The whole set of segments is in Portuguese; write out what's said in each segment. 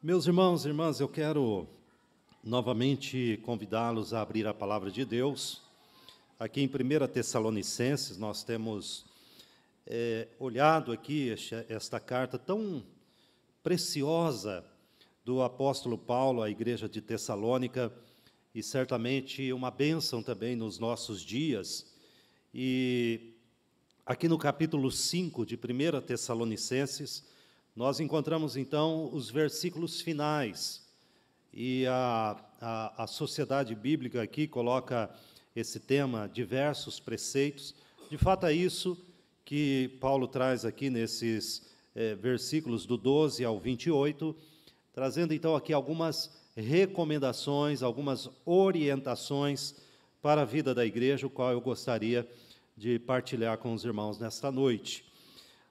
Meus irmãos e irmãs, eu quero novamente convidá-los a abrir a palavra de Deus. Aqui em 1 Tessalonicenses, nós temos olhado aqui esta carta tão preciosa do apóstolo Paulo à igreja de Tessalônica, e certamente uma bênção também nos nossos dias. E aqui no capítulo 5 de 1 Tessalonicenses, nós encontramos, então, os versículos finais, e a Sociedade Bíblica aqui coloca esse tema, diversos preceitos. De fato, é isso que Paulo traz aqui nesses versículos do 12 ao 28, trazendo, então, aqui algumas recomendações, algumas orientações para a vida da igreja, o qual eu gostaria de partilhar com os irmãos nesta noite.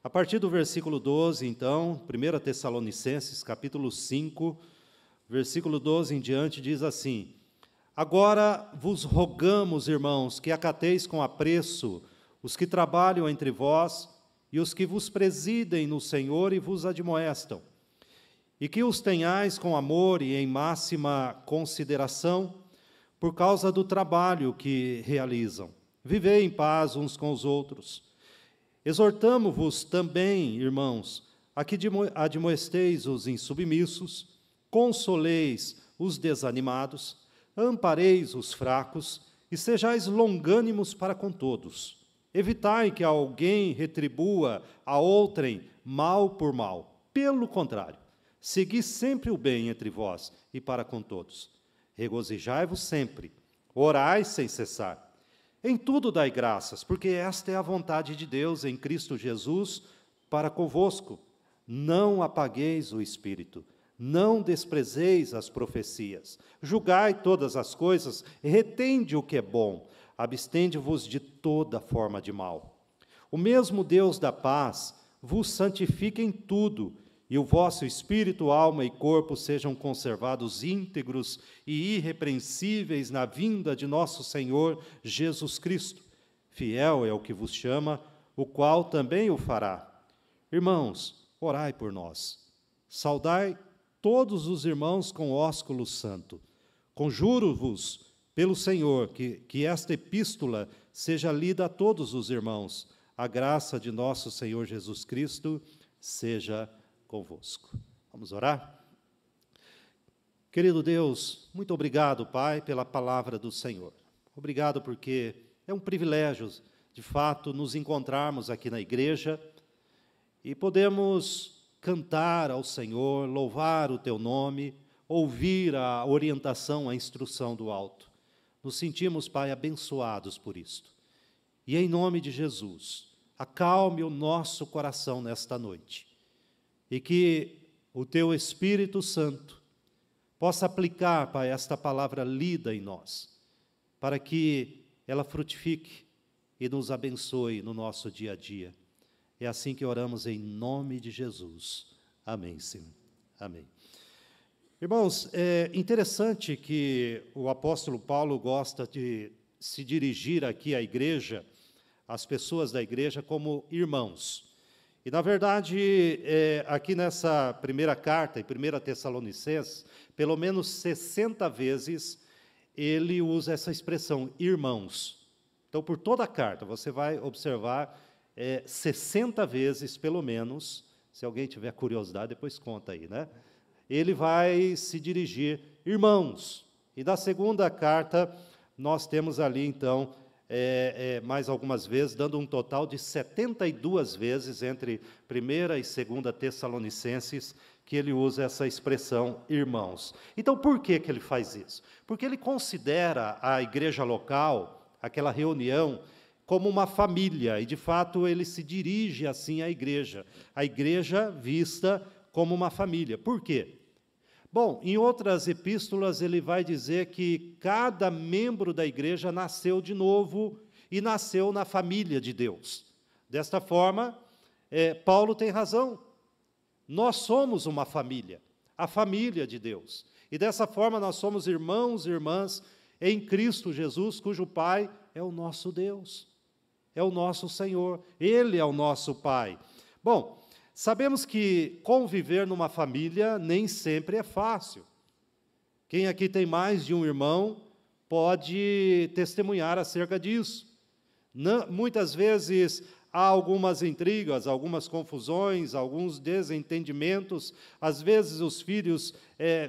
A partir do versículo 12, então, 1 Tessalonicenses, capítulo 5, versículo 12 em diante, diz assim: Agora vos rogamos, irmãos, que acateis com apreço os que trabalham entre vós e os que vos presidem no Senhor e vos admoestam, e que os tenhais com amor e em máxima consideração por causa do trabalho que realizam. Vivei em paz uns com os outros. Exortamo-vos também, irmãos, a que admoesteis os insubmissos, consoleis os desanimados, ampareis os fracos e sejais longânimos para com todos. Evitai que alguém retribua a outrem mal por mal. Pelo contrário, segui sempre o bem entre vós e para com todos. Regozijai-vos sempre, orai sem cessar. Em tudo dai graças, porque esta é a vontade de Deus em Cristo Jesus para convosco. Não apagueis o Espírito, não desprezeis as profecias. Julgai todas as coisas, retende o que é bom, abstende-vos de toda forma de mal. O mesmo Deus da paz vos santifique em tudo, e o vosso espírito, alma e corpo sejam conservados íntegros e irrepreensíveis na vinda de nosso Senhor Jesus Cristo. Fiel é o que vos chama, o qual também o fará. Irmãos, orai por nós. Saudai todos os irmãos com ósculo santo. Conjuro-vos pelo Senhor que esta epístola seja lida a todos os irmãos. A graça de nosso Senhor Jesus Cristo seja convosco. Vamos orar? Querido Deus, muito obrigado, Pai, pela palavra do Senhor. Obrigado porque é um privilégio, de fato, nos encontrarmos aqui na igreja e podemos cantar ao Senhor, louvar o Teu nome, ouvir a orientação, a instrução do alto. Nos sentimos, Pai, abençoados por isto. E em nome de Jesus, acalme o nosso coração nesta noite. E que o Teu Espírito Santo possa aplicar, Pai, esta palavra lida em nós, para que ela frutifique e nos abençoe no nosso dia a dia. É assim que oramos em nome de Jesus. Amém, Senhor. Amém. Irmãos, é interessante que o apóstolo Paulo gosta de se dirigir aqui à igreja, às pessoas da igreja, como irmãos. E, na verdade, aqui nessa primeira carta, em 1 Tessalonicenses, pelo menos 60 vezes, ele usa essa expressão, irmãos. Então, por toda a carta, você vai observar 60 vezes, pelo menos, se alguém tiver curiosidade, depois conta aí, né? Ele vai se dirigir, irmãos. E na segunda carta, nós temos ali, então, mais algumas vezes, dando um total de 72 vezes entre 1 e 2 Tessalonicenses, que ele usa essa expressão, irmãos. Então, por que ele faz isso? Porque ele considera a igreja local, aquela reunião, como uma família, e de fato ele se dirige assim à igreja. A igreja vista como uma família. Por quê? Bom, em outras epístolas ele vai dizer que cada membro da igreja nasceu de novo e nasceu na família de Deus. Desta forma, Paulo tem razão. Nós somos uma família, a família de Deus. E dessa forma nós somos irmãos e irmãs em Cristo Jesus, cujo Pai é o nosso Deus, é o nosso Senhor, Ele é o nosso Pai. Bom, Sabemos que conviver numa família nem sempre é fácil. Quem aqui tem mais de um irmão pode testemunhar acerca disso. Muitas vezes há algumas intrigas, algumas confusões, alguns desentendimentos. Às vezes os filhos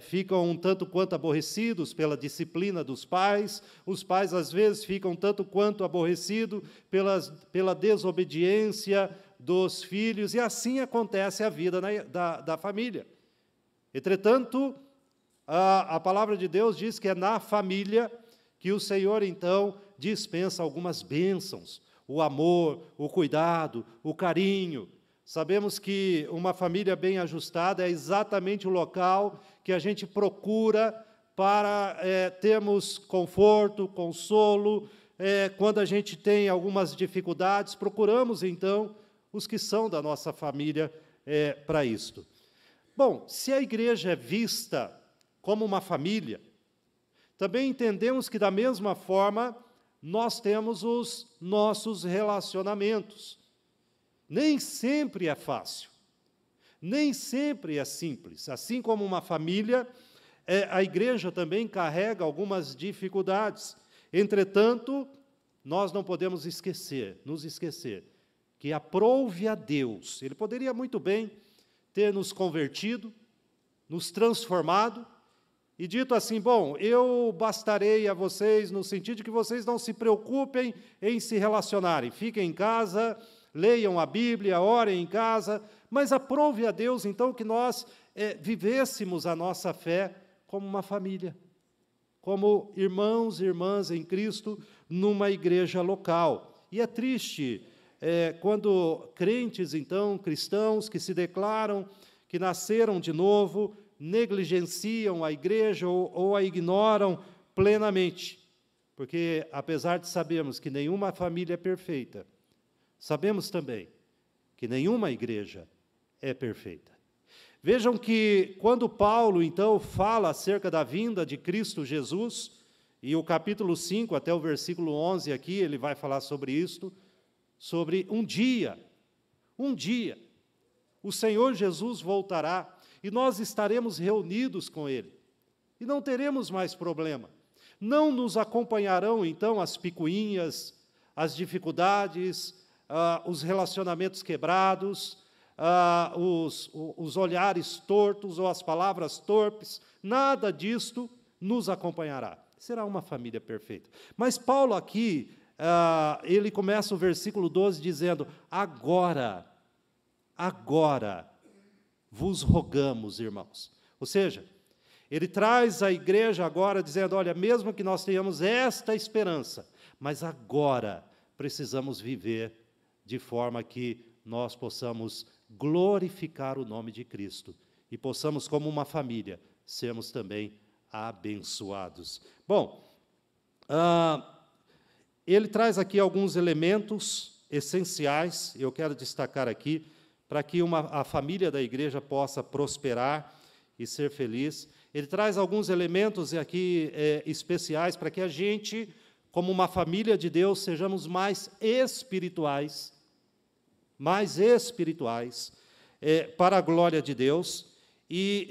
ficam um tanto quanto aborrecidos pela disciplina dos pais. Os pais, às vezes, ficam tanto quanto aborrecidos pela desobediência dos filhos. E assim acontece a vida da família. Entretanto, a palavra de Deus diz que é na família que o Senhor, então, dispensa algumas bênçãos, o amor, o cuidado, o carinho. Sabemos que uma família bem ajustada é exatamente o local que a gente procura para termos conforto, consolo. Quando a gente tem algumas dificuldades, procuramos, então, os que são da nossa família para isto. Bom, se a igreja é vista como uma família, também entendemos que, da mesma forma, nós temos os nossos relacionamentos. Nem sempre é fácil, nem sempre é simples. Assim como uma família, a igreja também carrega algumas dificuldades. Entretanto, nós não podemos nos esquecer, que aprouve a Deus. Ele poderia muito bem ter nos convertido, nos transformado, e dito assim, bom, eu bastarei a vocês no sentido de que vocês não se preocupem em se relacionarem. Fiquem em casa, leiam a Bíblia, orem em casa, mas aprove a Deus, então, que nós vivêssemos a nossa fé como uma família, como irmãos e irmãs em Cristo, numa igreja local. E é triste quando crentes, então, cristãos que se declaram que nasceram de novo, negligenciam a igreja ou a ignoram plenamente. Porque, apesar de sabermos que nenhuma família é perfeita, sabemos também que nenhuma igreja é perfeita. Vejam que, quando Paulo, então, fala acerca da vinda de Cristo Jesus, e o capítulo 5, até o versículo 11 aqui, ele vai falar sobre isto, sobre um dia, o Senhor Jesus voltará, e nós estaremos reunidos com Ele, e não teremos mais problema. Não nos acompanharão, então, as picuinhas, as dificuldades, os relacionamentos quebrados, os olhares tortos ou as palavras torpes, nada disto nos acompanhará. Será uma família perfeita. Mas Paulo aqui, ele começa o versículo 12 dizendo, agora vos rogamos, irmãos. Ou seja, ele traz a igreja agora dizendo, olha, mesmo que nós tenhamos esta esperança, mas agora precisamos viver de forma que nós possamos glorificar o nome de Cristo e possamos, como uma família, sermos também abençoados. Bom, ele traz aqui alguns elementos essenciais, eu quero destacar aqui, para que a família da igreja possa prosperar e ser feliz. Ele traz alguns elementos aqui especiais para que a gente, como uma família de Deus, sejamos mais espirituais, para a glória de Deus. E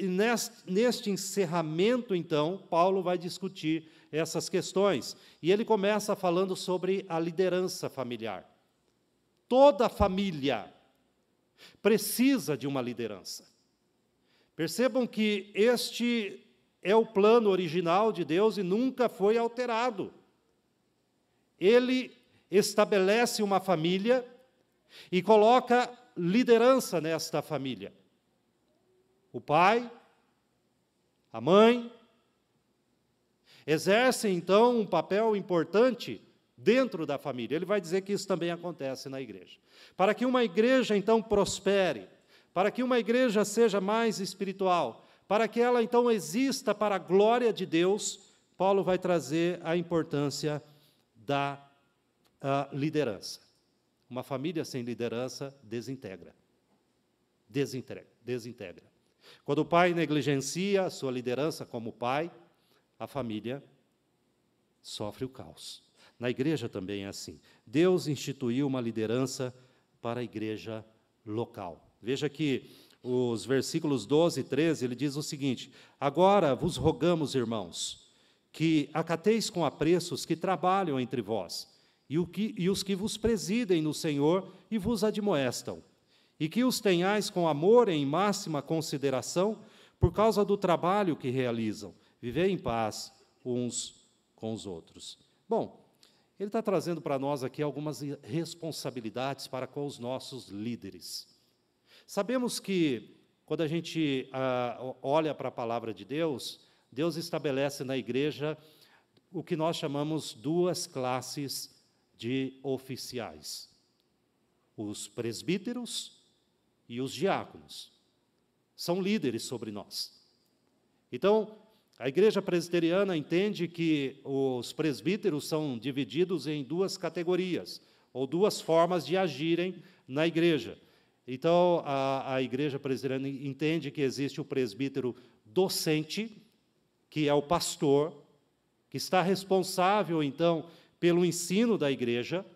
neste encerramento, então, Paulo vai discutir essas questões. E ele começa falando sobre a liderança familiar. Toda família precisa de uma liderança. Percebam que este é o plano original de Deus e nunca foi alterado. Ele estabelece uma família e coloca liderança nesta família. O pai, a mãe, exercem, então, um papel importante dentro da família. Ele vai dizer que isso também acontece na igreja. Para que uma igreja, então, prospere, para que uma igreja seja mais espiritual, para que ela, então, exista para a glória de Deus, Paulo vai trazer a importância da liderança. Uma família sem liderança desintegra. Quando o pai negligencia a sua liderança como pai, a família sofre o caos. Na igreja também é assim. Deus instituiu uma liderança para a igreja local. Veja que os versículos 12 e 13, ele diz o seguinte: agora vos rogamos, irmãos, que acateis com apreço os que trabalham entre vós, e os que vos presidem no Senhor e vos admoestam, e que os tenhais com amor em máxima consideração, por causa do trabalho que realizam. Vivei em paz uns com os outros. Bom, ele está trazendo para nós aqui algumas responsabilidades para com os nossos líderes. Sabemos que, quando a gente olha para a palavra de Deus, Deus estabelece na igreja o que nós chamamos duas classes de oficiais: os presbíteros e os diáconos. São líderes sobre nós. Então, a igreja presbiteriana entende que os presbíteros são divididos em duas categorias, ou duas formas de agirem na igreja. Então, a igreja presbiteriana entende que existe o presbítero docente, que é o pastor, que está responsável, então, pelo ensino da igreja,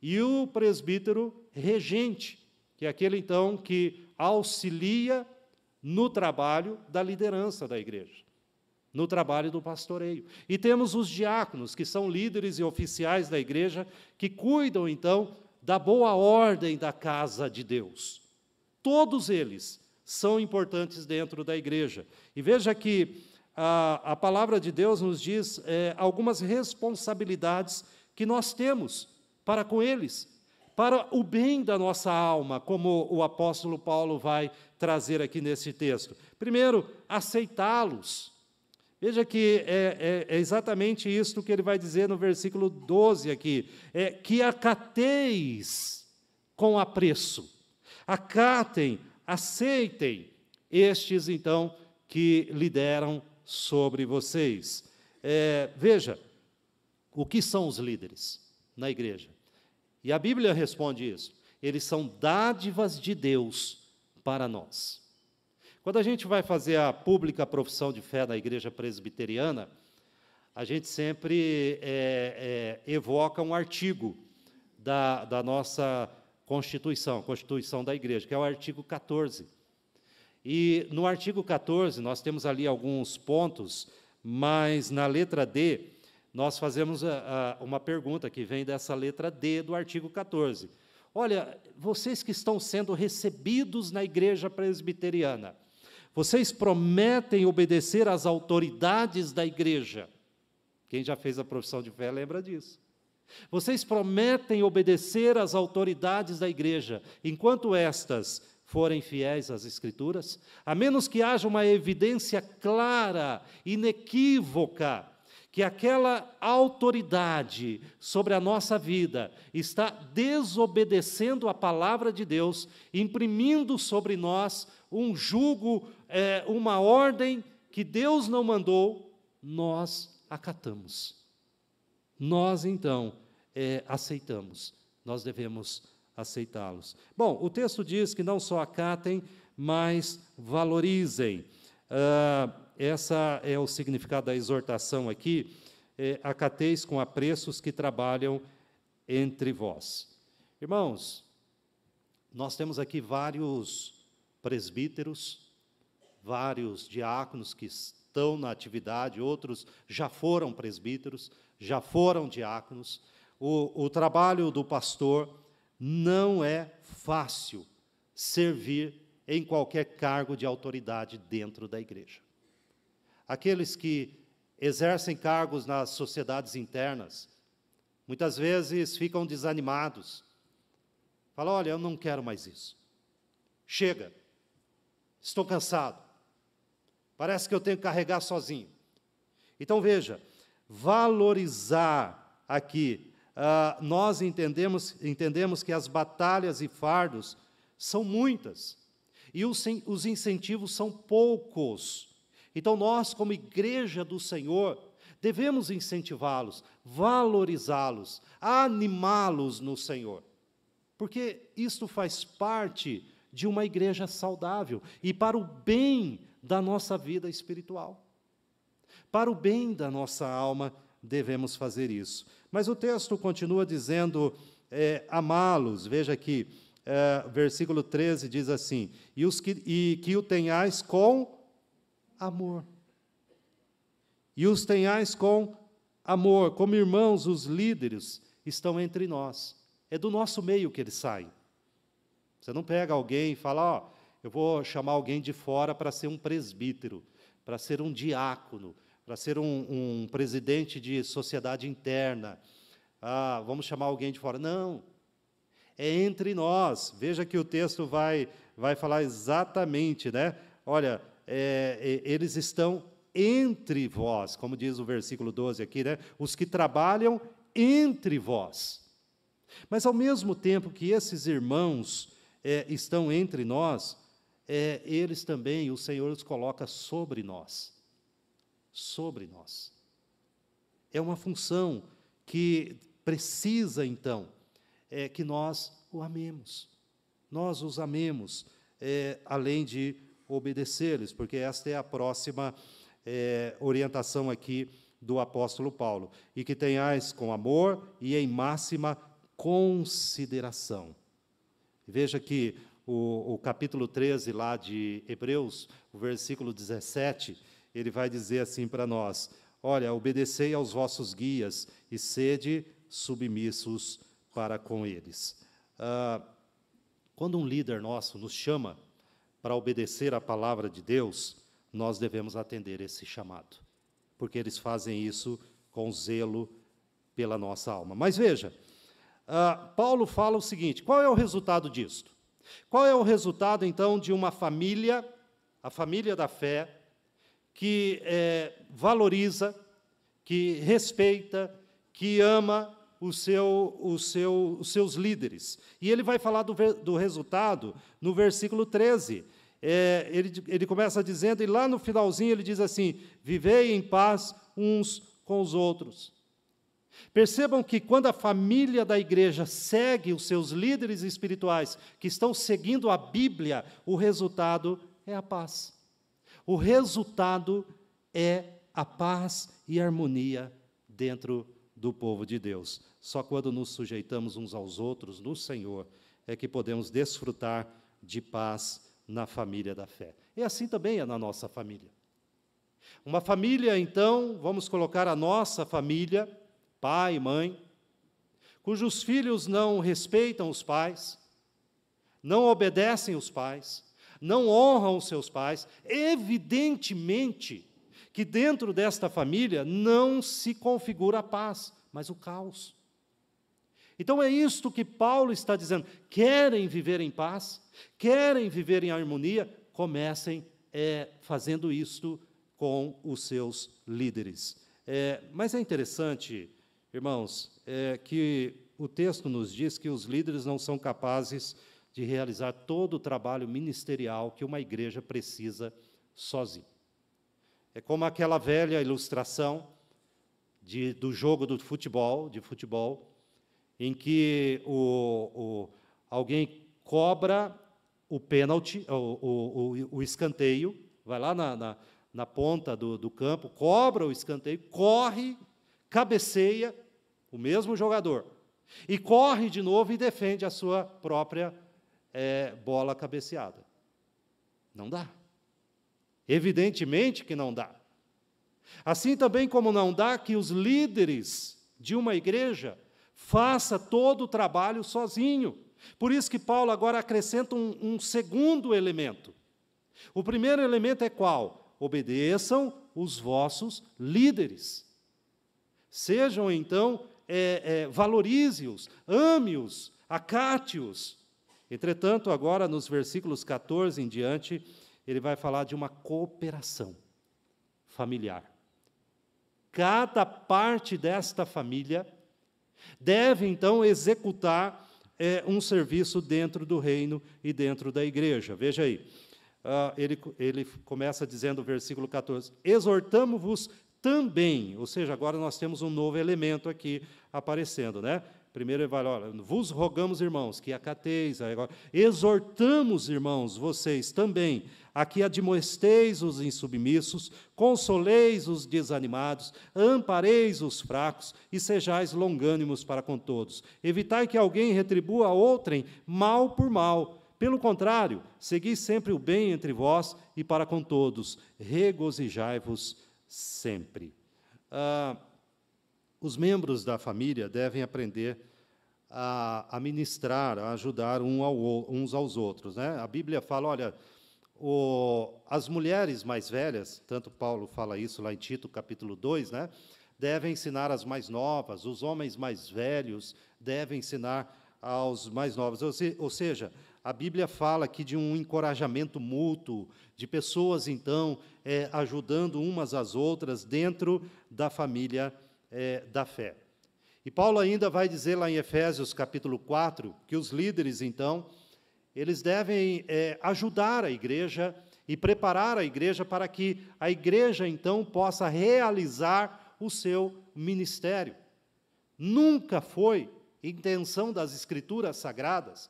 e o presbítero regente, que é aquele, então, que auxilia no trabalho da liderança da igreja, no trabalho do pastoreio. E temos os diáconos, que são líderes e oficiais da igreja, que cuidam, então, da boa ordem da casa de Deus. Todos eles são importantes dentro da igreja. E veja que a palavra de Deus nos diz algumas responsabilidades que nós temos para com eles, para o bem da nossa alma, como o apóstolo Paulo vai trazer aqui nesse texto. Primeiro, aceitá-los. Veja que é exatamente isso que ele vai dizer no versículo 12 aqui, que acateis com apreço. Acatem, aceitem estes, então, que lideram sobre vocês. Veja, o que são os líderes na igreja? E a Bíblia responde isso. Eles são dádivas de Deus para nós. Quando a gente vai fazer a pública profissão de fé na igreja presbiteriana, a gente sempre evoca um artigo da nossa Constituição, Constituição da igreja, que é o artigo 14. E no artigo 14, nós temos ali alguns pontos, mas na letra D, nós fazemos uma pergunta que vem dessa letra D do artigo 14. Olha, vocês que estão sendo recebidos na igreja presbiteriana, vocês prometem obedecer às autoridades da igreja? Quem já fez a profissão de fé lembra disso. Vocês prometem obedecer às autoridades da igreja, enquanto estas forem fiéis às Escrituras? A menos que haja uma evidência clara, inequívoca, que aquela autoridade sobre a nossa vida está desobedecendo a palavra de Deus, imprimindo sobre nós um jugo, uma ordem que Deus não mandou, nós acatamos. Nós, então, aceitamos. Nós devemos aceitá-los. Bom, o texto diz que não só acatem, mas valorizem. Essa é o significado da exortação aqui, acateis com apreço os que trabalham entre vós. Irmãos, nós temos aqui vários presbíteros, vários diáconos que estão na atividade, outros já foram presbíteros, já foram diáconos. O trabalho do pastor não é fácil servir em qualquer cargo de autoridade dentro da igreja. Aqueles que exercem cargos nas sociedades internas, muitas vezes ficam desanimados. Falam, olha, eu não quero mais isso. Chega, estou cansado. Parece que eu tenho que carregar sozinho. Então, veja, valorizar aqui, nós entendemos que as batalhas e fardos são muitas, e os incentivos são poucos. Então, nós, como igreja do Senhor, devemos incentivá-los, valorizá-los, animá-los no Senhor, porque isto faz parte de uma igreja saudável e para o bem da nossa vida espiritual. Para o bem da nossa alma, devemos fazer isso. Mas o texto continua dizendo, amá-los, veja aqui, versículo 13 diz assim, e que o tenhais com amor. E os tenhais com amor, como irmãos, os líderes estão entre nós. É do nosso meio que eles saem. Você não pega alguém e fala, ó, eu vou chamar alguém de fora para ser um presbítero, para ser um diácono, para ser um presidente de sociedade interna. Ah, vamos chamar alguém de fora. Não, é entre nós. Veja que o texto vai falar exatamente, né? Olha, eles estão entre vós, como diz o versículo 12 aqui, né? Os que trabalham entre vós. Mas, ao mesmo tempo que esses irmãos estão entre nós, eles também, o Senhor os coloca sobre nós. Sobre nós. É uma função que precisa, então, que nós o amemos. Nós os amemos, além de obedecer-lhes, porque esta é a próxima orientação aqui do apóstolo Paulo. E que tenhais com amor e em máxima consideração. Veja que o capítulo 13 lá de Hebreus, o versículo 17, ele vai dizer assim para nós, olha, obedecei aos vossos guias e sede submissos para com eles. Quando um líder nosso nos chama para obedecer à palavra de Deus, nós devemos atender esse chamado, porque eles fazem isso com zelo pela nossa alma. Mas veja, Paulo fala o seguinte, qual é o resultado disto? Qual é o resultado, então, de uma família, a família da fé, que valoriza, que respeita, que ama os seus líderes? E ele vai falar do resultado no versículo 13. Ele começa dizendo, e lá no finalzinho ele diz assim, vivei em paz uns com os outros. Percebam que quando a família da igreja segue os seus líderes espirituais, que estão seguindo a Bíblia, o resultado é a paz. O resultado é a paz e harmonia dentro do povo de Deus. Só quando nos sujeitamos uns aos outros no Senhor é que podemos desfrutar de paz na família da fé. E assim também é na nossa família. Uma família, então, vamos colocar a nossa família, pai e mãe, cujos filhos não respeitam os pais, não obedecem os pais, não honram os seus pais, evidentemente que dentro desta família não se configura a paz, mas o caos. Então é isto que Paulo está dizendo, querem viver em paz, querem viver em harmonia, comecem fazendo isto com os seus líderes. Mas é interessante, irmãos, que o texto nos diz que os líderes não são capazes de realizar todo o trabalho ministerial que uma igreja precisa sozinho. É como aquela velha ilustração do jogo de futebol, em que alguém cobra o pênalti, o escanteio, vai lá na ponta do campo, cobra o escanteio, corre, cabeceia, o mesmo jogador, e corre de novo e defende a sua própria bola cabeceada. Não dá. Evidentemente que não dá. Assim também como não dá que os líderes de uma igreja façam todo o trabalho sozinho. Por isso que Paulo agora acrescenta um segundo elemento. O primeiro elemento é qual? Obedeçam os vossos líderes. Sejam, então, valorize-os, ame-os, acate-os. Entretanto, agora, nos versículos 14 em diante, ele vai falar de uma cooperação familiar. Cada parte desta família deve, então, executar um serviço dentro do reino e dentro da igreja. Veja aí, ele começa dizendo, no versículo 14, exortamo-vos também, ou seja, agora nós temos um novo elemento aqui aparecendo, né? Primeiro ele vai, olha, vos rogamos, irmãos, que acateis, agora, exortamos, irmãos, vocês também, a que admoesteis os insubmissos, consoleis os desanimados, ampareis os fracos e sejais longânimos para com todos. Evitai que alguém retribua a outrem mal por mal. Pelo contrário, segui sempre o bem entre vós e para com todos. Regozijai-vos sempre. Os membros da família devem aprender a ministrar, a ajudar uns aos outros, né? A Bíblia fala, olha, as mulheres mais velhas, tanto Paulo fala isso lá em Tito, capítulo 2, né? Devem ensinar as mais novas, os homens mais velhos devem ensinar aos mais novos. Ou seja, a Bíblia fala aqui de um encorajamento mútuo, de pessoas, então, ajudando umas às outras dentro da família da fé. E Paulo ainda vai dizer lá em Efésios, capítulo 4, que os líderes, então, eles devem ajudar a igreja e preparar a igreja para que a igreja, então, possa realizar o seu ministério. Nunca foi intenção das Escrituras Sagradas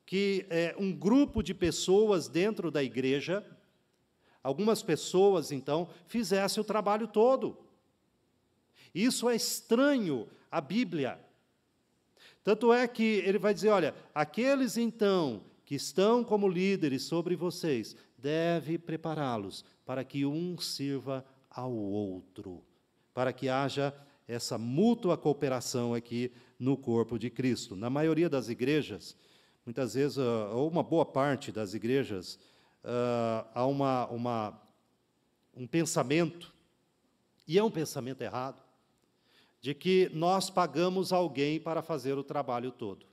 que um grupo de pessoas dentro da igreja, algumas pessoas, então, fizesse o trabalho todo. Isso é estranho à Bíblia. Tanto é que ele vai dizer, olha, aqueles, então, que estão como líderes sobre vocês, deve prepará-los para que um sirva ao outro, para que haja essa mútua cooperação aqui no corpo de Cristo. Na maioria das igrejas, muitas vezes, ou uma boa parte das igrejas, há um pensamento, e é um pensamento errado, de que nós pagamos alguém para fazer o trabalho todo.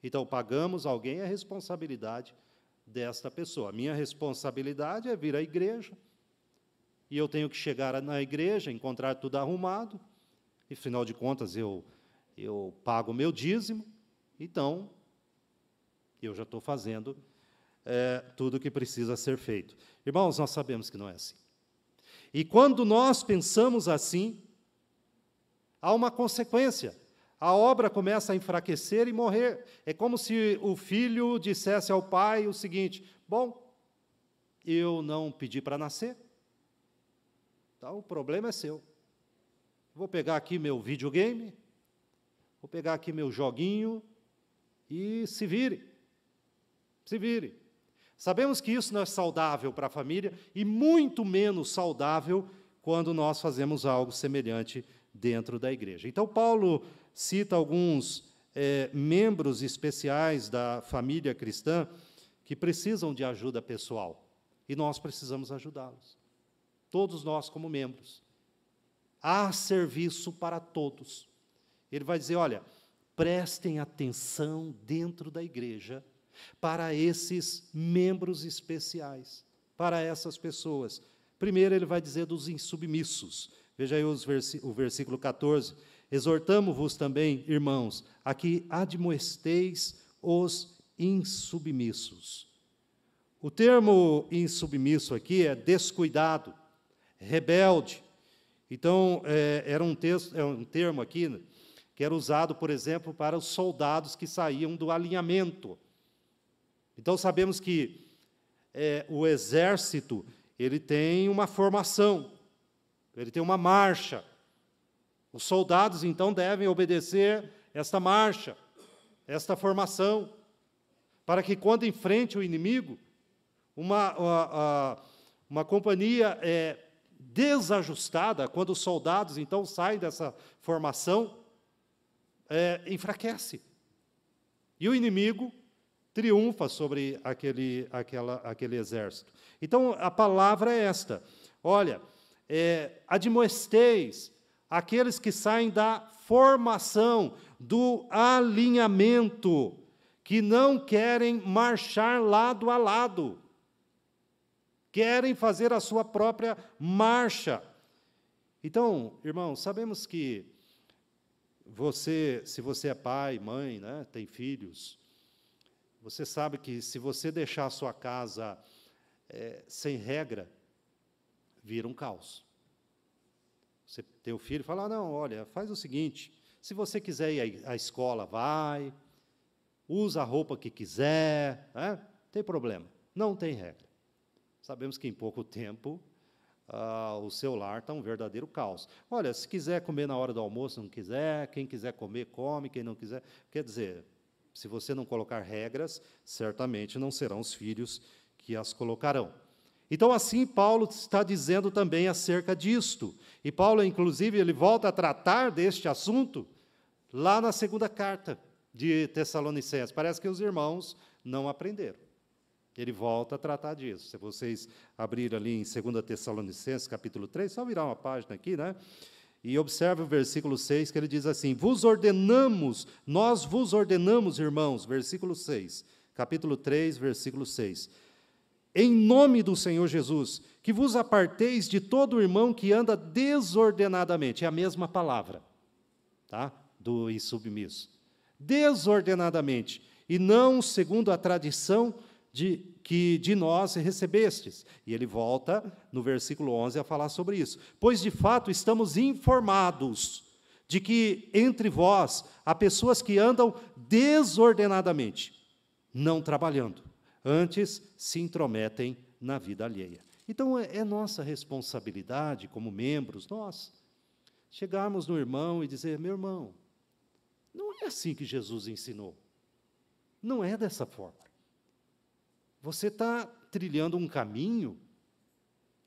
Então, pagamos alguém, é responsabilidade desta pessoa. A minha responsabilidade é vir à igreja, e eu tenho que chegar na igreja, encontrar tudo arrumado, e, afinal de contas, eu pago o meu dízimo, então, eu já estou fazendo tudo o que precisa ser feito. Irmãos, nós sabemos que não é assim. E quando nós pensamos assim, há uma consequência. A obra começa a enfraquecer e morrer. É como se o filho dissesse ao pai o seguinte, bom, eu não pedi para nascer, então o problema é seu. Vou pegar aqui meu videogame, vou pegar aqui meu joguinho e se vire. Se vire. Sabemos que isso não é saudável para a família e muito menos saudável quando nós fazemos algo semelhante dentro da igreja. Então, Paulo cita alguns membros especiais da família cristã que precisam de ajuda pessoal, e nós precisamos ajudá-los. Todos nós como membros. Há serviço para todos. Ele vai dizer, olha, prestem atenção dentro da igreja para esses membros especiais, para essas pessoas. Primeiro, ele vai dizer dos insubmissos. Veja aí o versículo 14. Exortamo-vos também, irmãos, a que admoesteis os insubmissos. O termo insubmisso aqui é descuidado, rebelde. Então, é um termo aqui que era usado, por exemplo, para os soldados que saíam do alinhamento. Então, sabemos que o exército ele tem uma formação, ele tem uma marcha. Os soldados, então, devem obedecer esta marcha, esta formação, para que, quando enfrente o inimigo, uma companhia desajustada, quando os soldados, então, saem dessa formação, enfraquece. E o inimigo triunfa sobre aquele exército. Então, a palavra é esta. Olha, admoesteis aqueles que saem da formação, do alinhamento, que não querem marchar lado a lado, querem fazer a sua própria marcha. Então, irmãos, sabemos que se você é pai, mãe, né, tem filhos, você sabe que se você deixar a sua casa sem regra, vira um caos. Você tem o filho e fala, não, olha, faz o seguinte, Se você quiser ir à escola, vai. Usa a roupa que quiser, né? Não tem problema. Não tem regra. Sabemos que em pouco tempo o seu lar está um verdadeiro caos. Olha, se quiser comer na hora do almoço, não quiser, quem quiser comer, come, quem não quiser. Quer dizer, se você não colocar regras, certamente não serão os filhos que as colocarão. Então, assim, Paulo está dizendo também acerca disto. E Paulo, inclusive, ele volta a tratar deste assunto lá na segunda carta de Tessalonicenses. Parece que os irmãos não aprenderam. Ele volta a tratar disso. Se vocês abrirem ali em 2 Tessalonicenses, capítulo 3, só virar uma página aqui, né? E observe o versículo 6, que ele diz assim: nós vos ordenamos, irmãos, versículo 6, capítulo 3, versículo 6, em nome do Senhor Jesus, que vos aparteis de todo irmão que anda desordenadamente. É a mesma palavra, tá? Do insubmisso. Desordenadamente, e não segundo a tradição que de nós recebestes. E ele volta, no versículo 11, a falar sobre isso. Pois, de fato, estamos informados de que entre vós há pessoas que andam desordenadamente, não trabalhando, antes se intrometem na vida alheia. Então, é nossa responsabilidade, como membros, nós, chegarmos no irmão e dizer: meu irmão, não é assim que Jesus ensinou. Não é dessa forma. Você está trilhando um caminho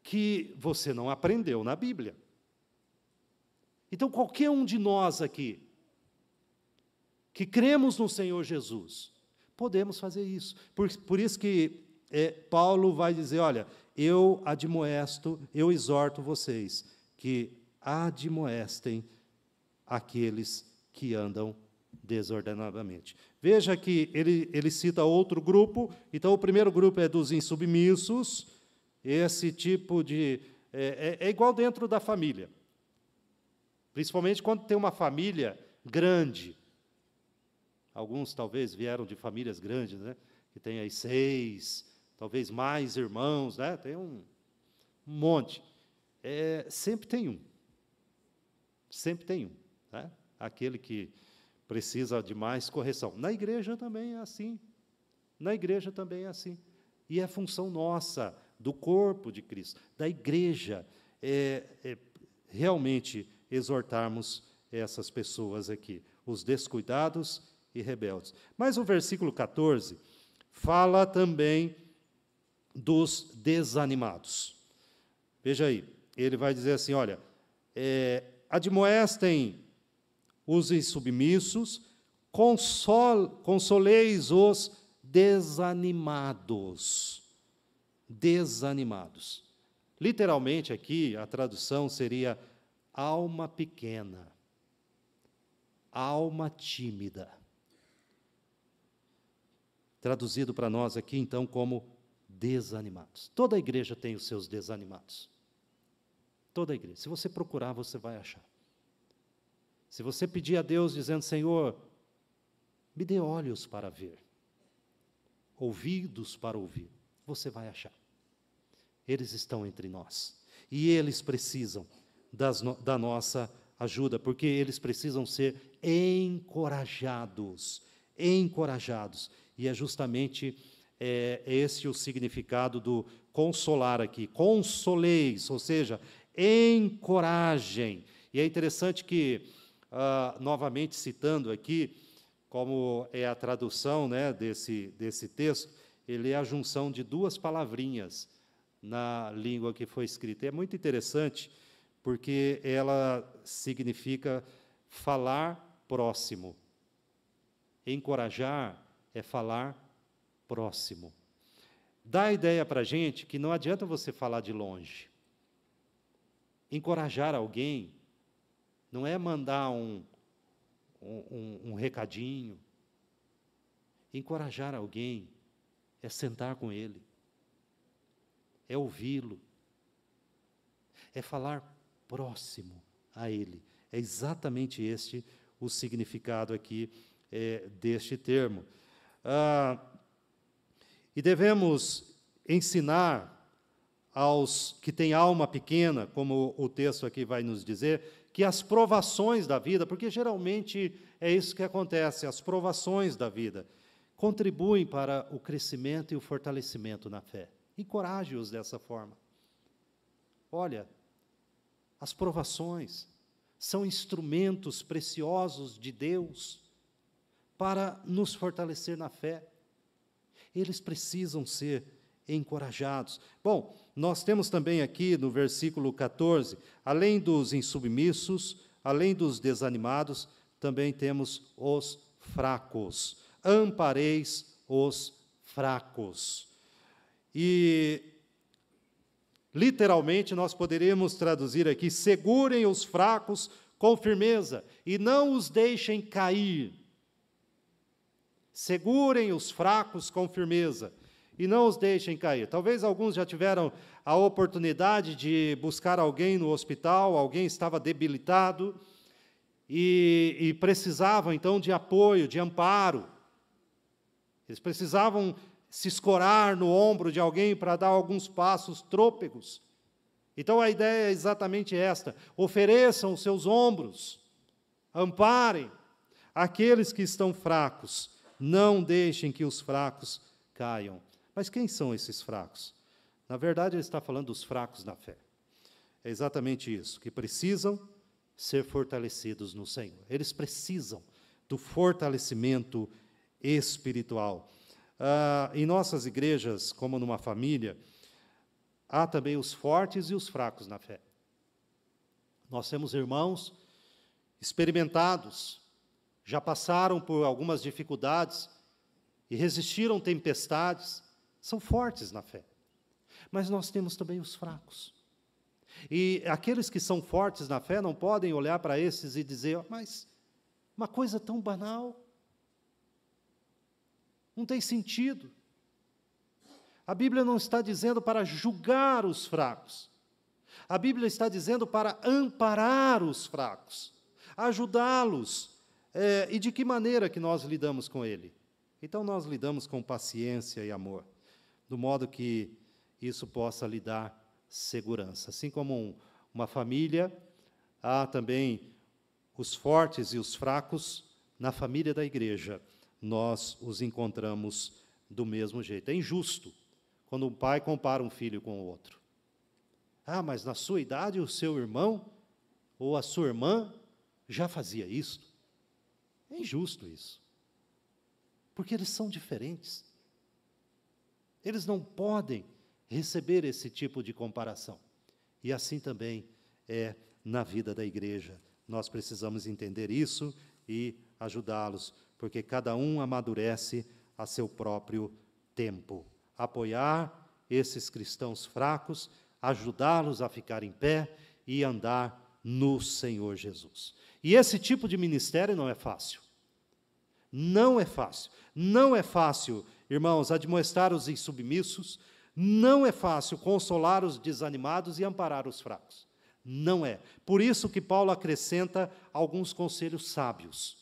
que você não aprendeu na Bíblia. Então, qualquer um de nós aqui, que cremos no Senhor Jesus, podemos fazer isso. Por isso que Paulo vai dizer: olha, eu exorto vocês que admoestem aqueles que andam desordenadamente. Veja que ele cita outro grupo. Então, o primeiro grupo é dos insubmissos. Esse tipo de... É igual dentro da família. Principalmente quando tem uma família grande. Alguns, talvez, vieram de famílias grandes, né? Que tem aí 6, talvez mais irmãos, né? Tem um monte. Sempre tem um. Sempre tem um, né? Aquele que precisa de mais correção. Na igreja também é assim. Na igreja também é assim. E é função nossa, do corpo de Cristo, da igreja, realmente exortarmos essas pessoas aqui, os descuidados e rebeldes. Mas o versículo 14 fala também dos desanimados. Veja aí, ele vai dizer assim, olha, admoestem os insubmissos, consoleis os desanimados. Desanimados. Literalmente aqui, a tradução seria alma pequena, alma tímida. Traduzido para nós aqui, então, como desanimados. Toda a igreja tem os seus desanimados. Toda a igreja. Se você procurar, você vai achar. Se você pedir a Deus dizendo: Senhor, me dê olhos para ver, ouvidos para ouvir, você vai achar. Eles estão entre nós. E eles precisam da nossa ajuda, porque eles precisam ser encorajados. Encorajados. E é justamente esse o significado do consolar aqui. Consoleis, ou seja, encorajem. E é interessante que, novamente citando aqui, como é a tradução, né, desse texto, ele é a junção de duas palavrinhas na língua que foi escrita. É muito interessante, porque ela significa falar próximo. Encorajar é falar próximo. Dá a ideia para a gente que não adianta você falar de longe. Encorajar alguém não é mandar um recadinho. Encorajar alguém é sentar com ele, é ouvi-lo, é falar próximo a ele. É exatamente este o significado aqui deste termo. E devemos ensinar aos que têm alma pequena, como o texto aqui vai nos dizer, que as provações da vida, porque geralmente é isso que acontece, as provações da vida, contribuem para o crescimento e o fortalecimento na fé. Encoraje-os dessa forma. Olha, as provações são instrumentos preciosos de Deus para nos fortalecer na fé. Eles precisam ser encorajados. Bom, nós temos também aqui no versículo 14, além dos insubmissos, além dos desanimados, também temos os fracos. Ampareis os fracos. E, literalmente, nós poderíamos traduzir aqui, segurem os fracos com firmeza e não os deixem cair. Segurem os fracos com firmeza e não os deixem cair. Talvez alguns já tiveram a oportunidade de buscar alguém no hospital, alguém estava debilitado e precisavam, então, de apoio, de amparo. Eles precisavam se escorar no ombro de alguém para dar alguns passos trôpegos. Então, a ideia é exatamente esta: ofereçam os seus ombros, amparem aqueles que estão fracos, não deixem que os fracos caiam. Mas quem são esses fracos? Na verdade, ele está falando dos fracos na fé. É exatamente isso, que precisam ser fortalecidos no Senhor. Eles precisam do fortalecimento espiritual. Em nossas igrejas, como numa família, há também os fortes e os fracos na fé. Nós temos irmãos experimentados, já passaram por algumas dificuldades e resistiram tempestades, são fortes na fé. Mas nós temos também os fracos. E aqueles que são fortes na fé não podem olhar para esses e dizer, mas uma coisa tão banal, não tem sentido. A Bíblia não está dizendo para julgar os fracos. A Bíblia está dizendo para amparar os fracos, ajudá-los. E de que maneira que nós lidamos com ele? Então, nós lidamos com paciência e amor, do modo que isso possa lhe dar segurança. Assim como uma família, há também os fortes e os fracos na família da igreja. Nós os encontramos do mesmo jeito. É injusto quando um pai compara um filho com o outro. Mas na sua idade o seu irmão ou a sua irmã já fazia isso. É injusto isso. Porque eles são diferentes. Eles não podem receber esse tipo de comparação. E assim também é na vida da igreja. Nós precisamos entender isso e ajudá-los, porque cada um amadurece a seu próprio tempo. Apoiar esses cristãos fracos, ajudá-los a ficar em pé e andar no Senhor Jesus. E esse tipo de ministério não é fácil. Não é fácil. Não é fácil, irmãos, admoestar os insubmissos, não é fácil consolar os desanimados e amparar os fracos. Não é. Por isso que Paulo acrescenta alguns conselhos sábios.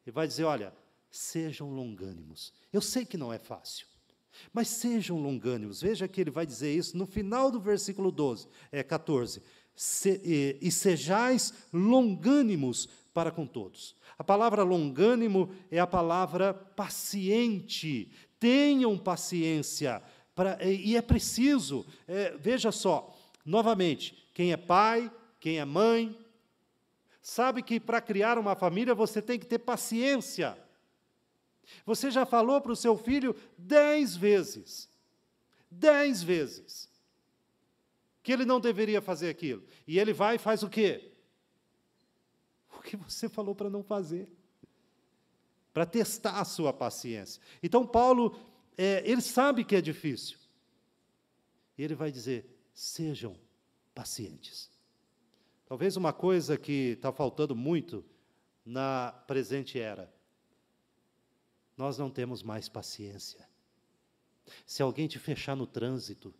Ele vai dizer, olha, sejam longânimos. Eu sei que não é fácil, mas sejam longânimos. Veja que ele vai dizer isso no final do versículo 14. E sejais longânimos para com todos. A palavra longânimo é a palavra paciente. Tenham paciência. E é preciso, veja só, novamente, quem é pai, quem é mãe, sabe que para criar uma família você tem que ter paciência. Você já falou para o seu filho 10 vezes, que ele não deveria fazer aquilo. E ele vai e faz o quê? O que você falou para não fazer. Para testar a sua paciência. Então, Paulo, ele sabe que é difícil. E ele vai dizer, sejam pacientes. Talvez uma coisa que está faltando muito na presente era, nós não temos mais paciência. Se alguém te fechar no trânsito,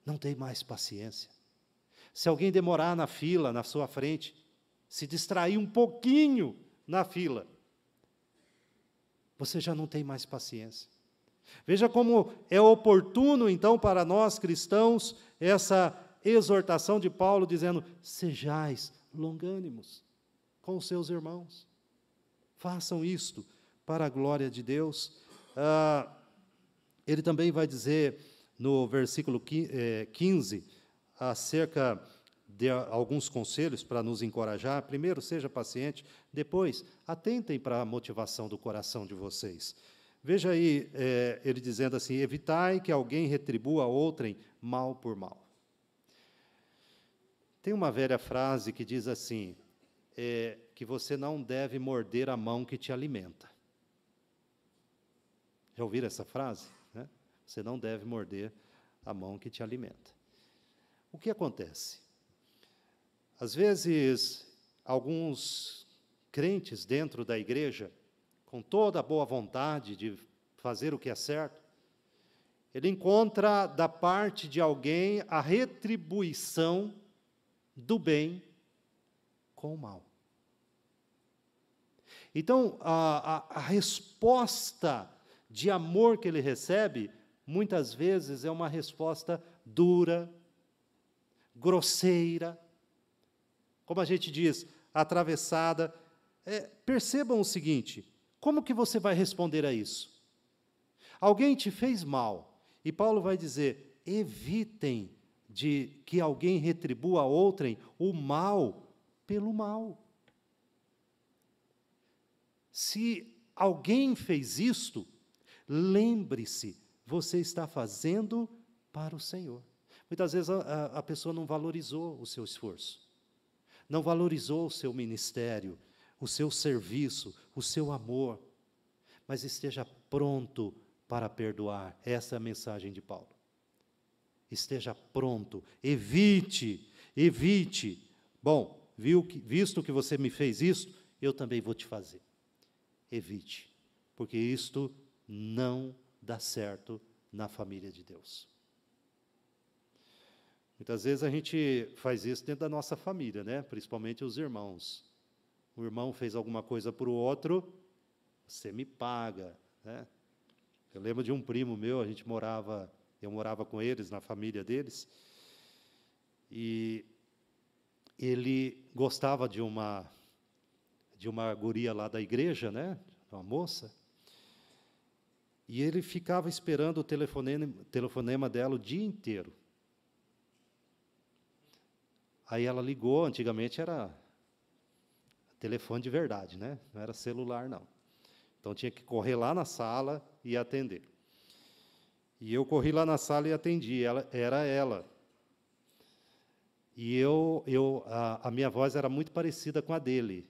não tem mais paciência. Se alguém demorar na fila, na sua frente, se distrair um pouquinho na fila, você já não tem mais paciência. Veja como é oportuno, então, para nós cristãos, exortação de Paulo dizendo: sejais longânimos com os seus irmãos. Façam isto para a glória de Deus. Ele também vai dizer no versículo 15, acerca de alguns conselhos para nos encorajar. Primeiro, seja paciente. Depois, atentem para a motivação do coração de vocês. Veja aí, ele dizendo assim: evitai que alguém retribua a outrem mal por mal. Tem uma velha frase que diz assim, que você não deve morder a mão que te alimenta. Já ouviram essa frase? Né? Você não deve morder a mão que te alimenta. O que acontece? Às vezes, alguns crentes dentro da igreja, com toda a boa vontade de fazer o que é certo, ele encontra da parte de alguém a retribuição do bem com o mal. Então, a resposta de amor que ele recebe, muitas vezes é uma resposta dura, grosseira, como a gente diz, atravessada. Percebam o seguinte: como que você vai responder a isso? Alguém te fez mal, e Paulo vai dizer: evitem de que alguém retribua a outrem o mal pelo mal. Se alguém fez isto, lembre-se, você está fazendo para o Senhor. Muitas vezes a pessoa não valorizou o seu esforço, não valorizou o seu ministério, o seu serviço, o seu amor, mas esteja pronto para perdoar. Essa é a mensagem de Paulo. Esteja pronto, evite. Bom, visto que você me fez isto, eu também vou te fazer. Evite, porque isto não dá certo na família de Deus. Muitas vezes a gente faz isso dentro da nossa família, né? Principalmente os irmãos. O irmão fez alguma coisa para o outro, você me paga, né? Eu lembro de um primo meu, eu morava com eles, na família deles, e ele gostava de uma guria lá da igreja, né? Uma moça, e ele ficava esperando o telefonema dela o dia inteiro. Aí ela ligou, antigamente era telefone de verdade, né? Não era celular, não. Então tinha que correr lá na sala e atender. E eu corri lá na sala e atendi, era ela. E a minha voz era muito parecida com a dele.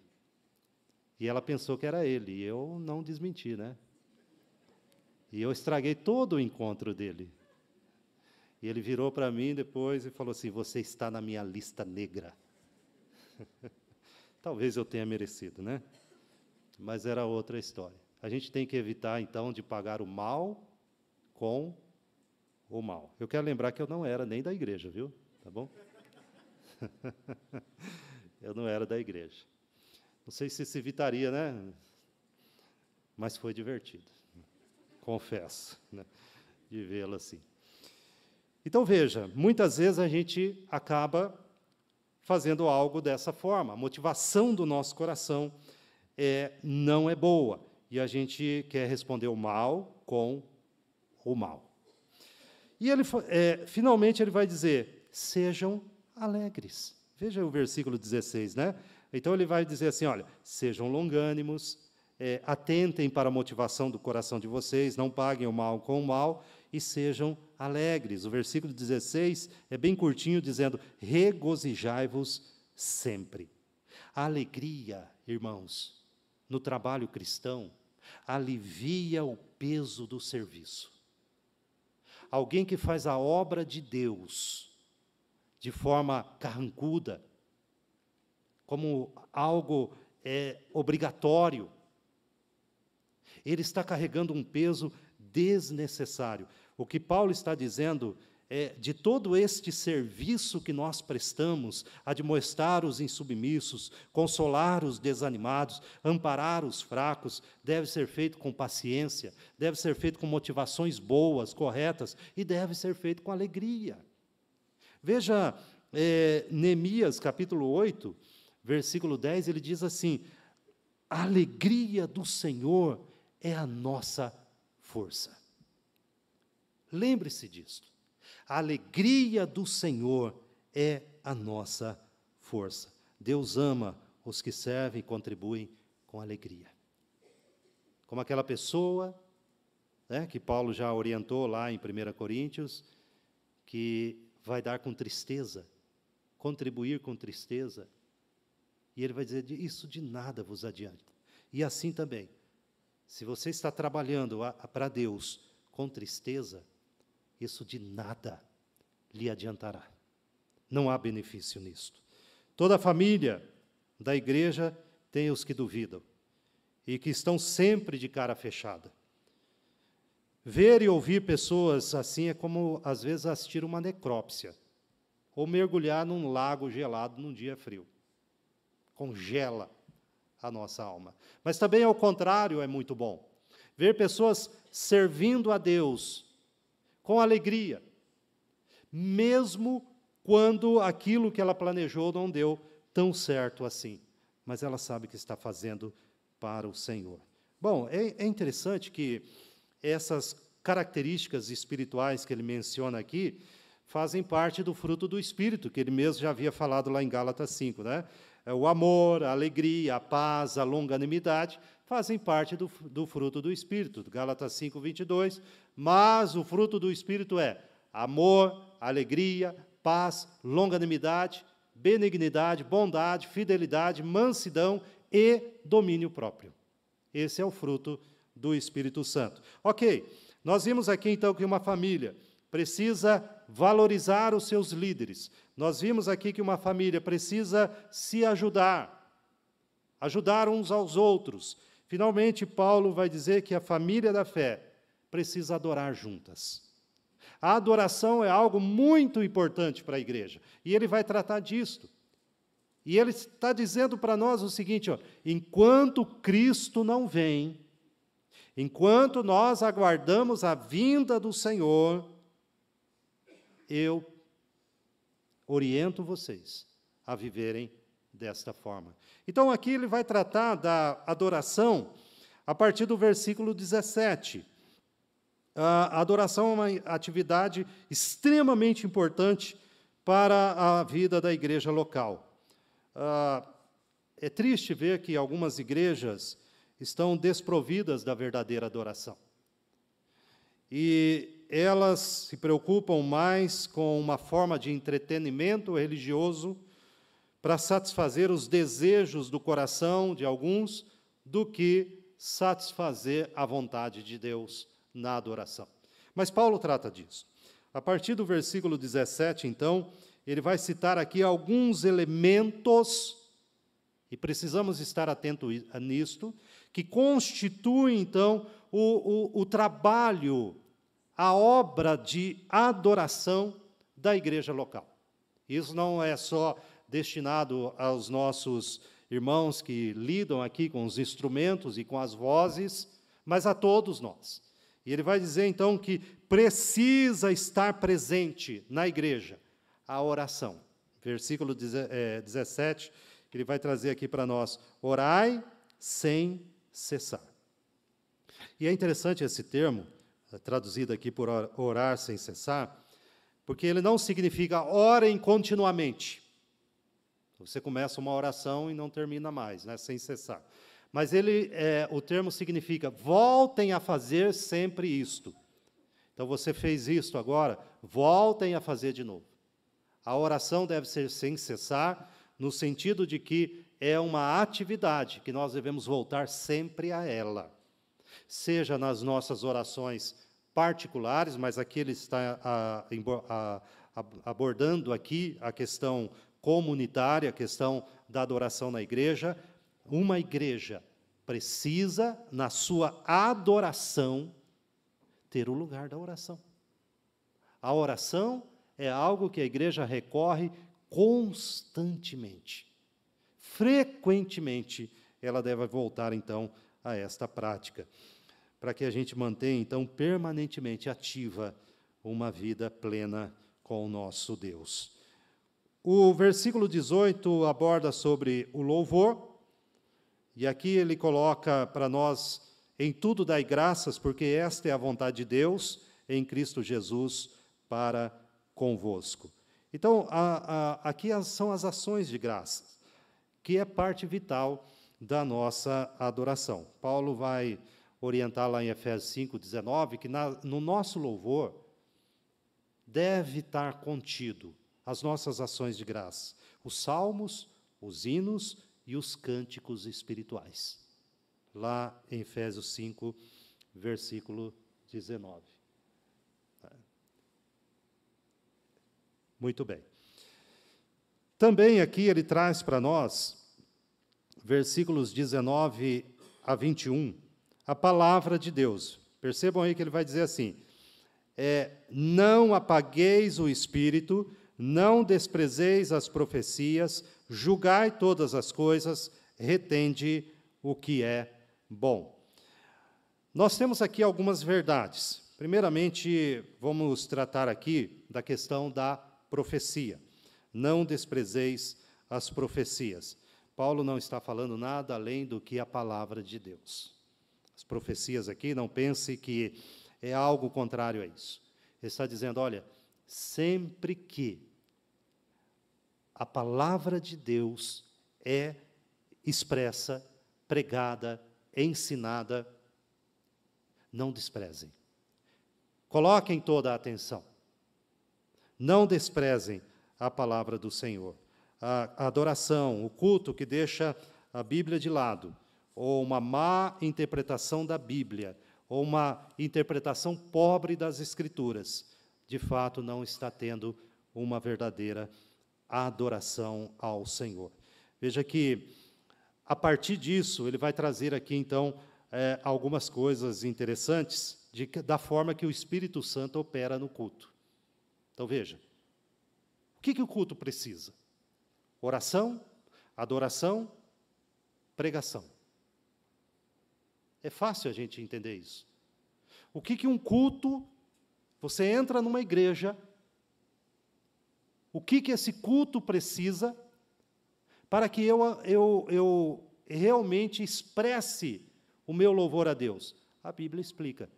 E ela pensou que era ele, e eu não desmenti, né? E eu estraguei todo o encontro dele. E ele virou para mim depois e falou assim: você está na minha lista negra. Talvez eu tenha merecido, né? Mas era outra história. A gente tem que evitar, então, de pagar o mal com o mal. Eu quero lembrar que eu não era nem da igreja, viu? Tá bom? Eu não era da igreja. Não sei se se evitaria, né? Mas foi divertido. Confesso, né? De vê-lo assim. Então, veja, muitas vezes a gente acaba fazendo algo dessa forma. A motivação do nosso coração não é boa. E a gente quer responder o mal com o mal. E finalmente ele vai dizer: sejam alegres. Veja o versículo 16, né? Então ele vai dizer assim: olha, sejam longânimos, atentem para a motivação do coração de vocês, não paguem o mal com o mal, e sejam alegres. O versículo 16 é bem curtinho, dizendo: regozijai-vos sempre. A alegria, irmãos, no trabalho cristão, alivia o peso do serviço. Alguém que faz a obra de Deus de forma carrancuda, como algo obrigatório, ele está carregando um peso desnecessário. O que Paulo está dizendo de todo este serviço que nós prestamos, admoestar os insubmissos, consolar os desanimados, amparar os fracos, deve ser feito com paciência, deve ser feito com motivações boas, corretas, e deve ser feito com alegria. Veja, Neemias, capítulo 8, versículo 10, ele diz assim: a alegria do Senhor é a nossa força. Lembre-se disso. A alegria do Senhor é a nossa força. Deus ama os que servem e contribuem com alegria. Como aquela pessoa, né, que Paulo já orientou lá em 1 Coríntios, que vai dar com tristeza, contribuir com tristeza, e ele vai dizer, isso de nada vos adianta. E assim também, se você está trabalhando para Deus com tristeza, isso de nada lhe adiantará. Não há benefício nisto. Toda a família da igreja tem os que duvidam e que estão sempre de cara fechada. Ver e ouvir pessoas assim é como, às vezes, assistir uma necrópsia ou mergulhar num lago gelado num dia frio. Congela a nossa alma. Mas também, ao contrário, é muito bom. Ver pessoas servindo a Deus com alegria, mesmo quando aquilo que ela planejou não deu tão certo assim. Mas ela sabe que está fazendo para o Senhor. Bom, é interessante que essas características espirituais que ele menciona aqui fazem parte do fruto do Espírito, que ele mesmo já havia falado lá em Gálatas 5, né? O amor, a alegria, a paz, a longanimidade fazem parte do fruto do Espírito. Gálatas 5, 22. Mas o fruto do Espírito é amor, alegria, paz, longanimidade, benignidade, bondade, fidelidade, mansidão e domínio próprio. Esse é o fruto do Espírito Santo. Ok, nós vimos aqui então que uma família precisa valorizar os seus líderes. Nós vimos aqui que uma família precisa se ajudar uns aos outros. Finalmente, Paulo vai dizer que a família da fé precisa adorar juntas. A adoração é algo muito importante para a igreja, e ele vai tratar disto. E ele está dizendo para nós o seguinte, ó, enquanto Cristo não vem, enquanto nós aguardamos a vinda do Senhor, eu oriento vocês a viverem desta forma. Então, aqui ele vai tratar da adoração a partir do versículo 17. A adoração é uma atividade extremamente importante para a vida da igreja local. É triste ver que algumas igrejas estão desprovidas da verdadeira adoração. E elas se preocupam mais com uma forma de entretenimento religioso para satisfazer os desejos do coração de alguns, do que satisfazer a vontade de Deus na adoração. Mas Paulo trata disso. A partir do versículo 17, então, ele vai citar aqui alguns elementos, e precisamos estar atentos a nisto, que constituem, então, o trabalho, a obra de adoração da igreja local. Isso não é só destinado aos nossos irmãos que lidam aqui com os instrumentos e com as vozes, mas a todos nós. E ele vai dizer, então, que precisa estar presente na igreja a oração. Versículo 17, ele vai trazer aqui para nós, orai sem cessar. E é interessante esse termo, traduzido aqui por orar sem cessar, porque ele não significa orem continuamente. Você começa uma oração e não termina mais, né, sem cessar. Mas o termo significa, voltem a fazer sempre isto. Então, você fez isto agora, voltem a fazer de novo. A oração deve ser sem cessar, no sentido de que é uma atividade que nós devemos voltar sempre a ela. Seja nas nossas orações particulares, mas aqui ele está abordando aqui a questão comunitária, a questão da adoração na igreja. Uma igreja precisa, na sua adoração, ter o lugar da oração. A oração é algo que a igreja recorre constantemente. Frequentemente, ela deve voltar, então, a esta prática, para que a gente mantenha, então, permanentemente ativa uma vida plena com o nosso Deus. O versículo 18 aborda sobre o louvor, e aqui ele coloca para nós: em tudo dai graças, porque esta é a vontade de Deus em Cristo Jesus para convosco. Então, aqui são as ações de graças, que é parte vital da nossa adoração. Paulo vai orientar lá em Efésios 5:19, que no nosso louvor deve estar contido as nossas ações de graça, os salmos, os hinos e os cânticos espirituais. Lá em Efésios 5, versículo 19. Muito bem. Também aqui ele traz para nós, versículos 19 a 21, a palavra de Deus. Percebam aí que ele vai dizer assim: não apagueis o espírito, não desprezeis as profecias, julgai todas as coisas, retende o que é bom. Nós temos aqui algumas verdades. Primeiramente, vamos tratar aqui da questão da profecia. Não desprezeis as profecias. Paulo não está falando nada além do que a palavra de Deus. As profecias aqui, não pense que é algo contrário a isso. Ele está dizendo, olha, sempre que a palavra de Deus é expressa, pregada, ensinada, não desprezem. Coloquem toda a atenção. Não desprezem a palavra do Senhor. A adoração, o culto que deixa a Bíblia de lado, ou uma má interpretação da Bíblia, ou uma interpretação pobre das Escrituras, de fato não está tendo uma verdadeira adoração ao Senhor. Veja que, a partir disso, ele vai trazer aqui, então, algumas coisas interessantes da forma que o Espírito Santo opera no culto. Então, veja, o que o culto precisa? Oração, adoração, pregação. É fácil a gente entender isso. O que um culto, você entra numa igreja, o que esse culto precisa para que eu realmente expresse o meu louvor a Deus? A Bíblia explica.